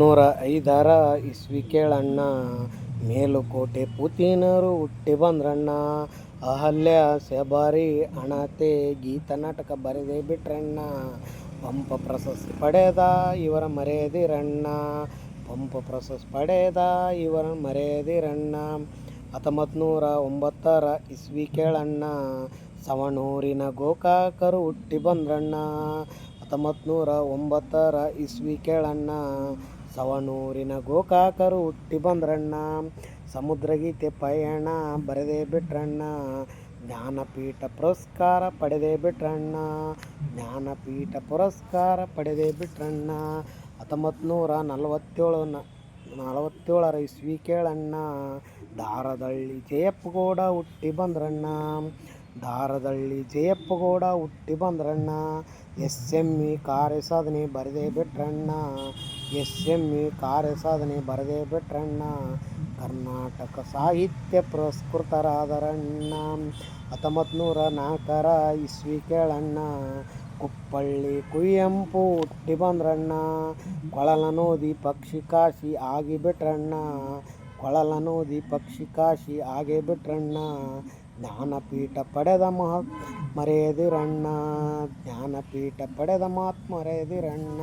1905 ಇಸ್ವಿ ಕೇಳಣ್ಣ, ಮೇಲುಕೋಟೆ ಪುತಿನರು ಹುಟ್ಟಿ ಬಂದ್ರಣ್ಣ. ಅಹಲ್ಯ ಸೆಬಾರಿ ಅಣತೆ ಗೀತ ನಾಟಕ ಬರೆದೇ ಬಿಟ್ರಣ್ಣ. ಪಂಪ ಪ್ರಶಸ್ತಿ ಪಡೆದ ಇವರ ಮರೆಯದಿರಣ್ಣ. ಪಂಪ ಪ್ರಶಸ್ತಿ ಪಡೆದ ಇವರ ಮರೆಯದಿರಣ್ಣ. 1909 ಇಸ್ವಿ ಕೇಳಣ್ಣ, ಸವಣೂರಿನ ಗೋಕಾಕರು ಹುಟ್ಟಿ ಬಂದ್ರಣ್ಣ. 1909 ಇಸ್ವಿ ಕೇಳಣ್ಣ, ಸವಣೂರಿನ ಗೋಕಾಕರು ಹುಟ್ಟಿ ಬಂದ್ರಣ್ಣ. ಸಮುದ್ರಗೀತೆ ಪಯಣ ಬರೆದೇ ಬಿಟ್ರಣ್ಣ. ಜ್ಞಾನಪೀಠ ಪುರಸ್ಕಾರ ಪಡೆದೇ ಬಿಟ್ರಣ್ಣ. ಜ್ಞಾನಪೀಠ ಪುರಸ್ಕಾರ ಪಡೆದೇ ಬಿಟ್ರಣ್ಣ. 1947 ಇಸ್ವಿ ಕೇಳಣ್ಣ, ದಾರದಳ್ಳಿ ಜಯಪ್ಪಗೌಡ ಹುಟ್ಟಿ ಬಂದ್ರಣ್ಣ. ದಾರದಳ್ಳಿ ಜಯಪ್ಪಗೌಡ ಹುಟ್ಟಿ ಬಂದ್ರಣ್ಣ. SME ಕಾರ್ಯ ಸಾಧನೆ ಬರೆದೇ ಬಿಟ್ರಣ್ಣ. SME ಕಾರ್ಯ ಸಾಧನೆ ಬರೆದೇ ಬಿಟ್ರಣ್ಣ. ಕರ್ನಾಟಕ ಸಾಹಿತ್ಯ ಪುರಸ್ಕೃತರಾದರಣ್ಣ. 1904 ಇಸ್ವಿ ಕೇಳಣ್ಣ, ಕುಪ್ಪಳ್ಳಿ ಕುವೆಂಪು ಹುಟ್ಟಿ ಬಂದ್ರಣ್ಣ. ಕೊಳಲನೋದಿ ಪಕ್ಷಿ ಕಾಶಿ ಆಗಿ ಬಿಟ್ರಣ್ಣ. ಕೊಳಲನೋದಿ ಪಕ್ಷಿ ಕಾಶಿ ಆಗಿ ಬಿಟ್ರಣ್ಣ. ಜ್ಞಾನಪೀಠ ಪಡೆದ ಮರೆಯದಿರಣ್ಣ. ಜ್ಞಾನಪೀಠ ಪಡೆದ ಮರೆಯದಿರಣ್ಣ.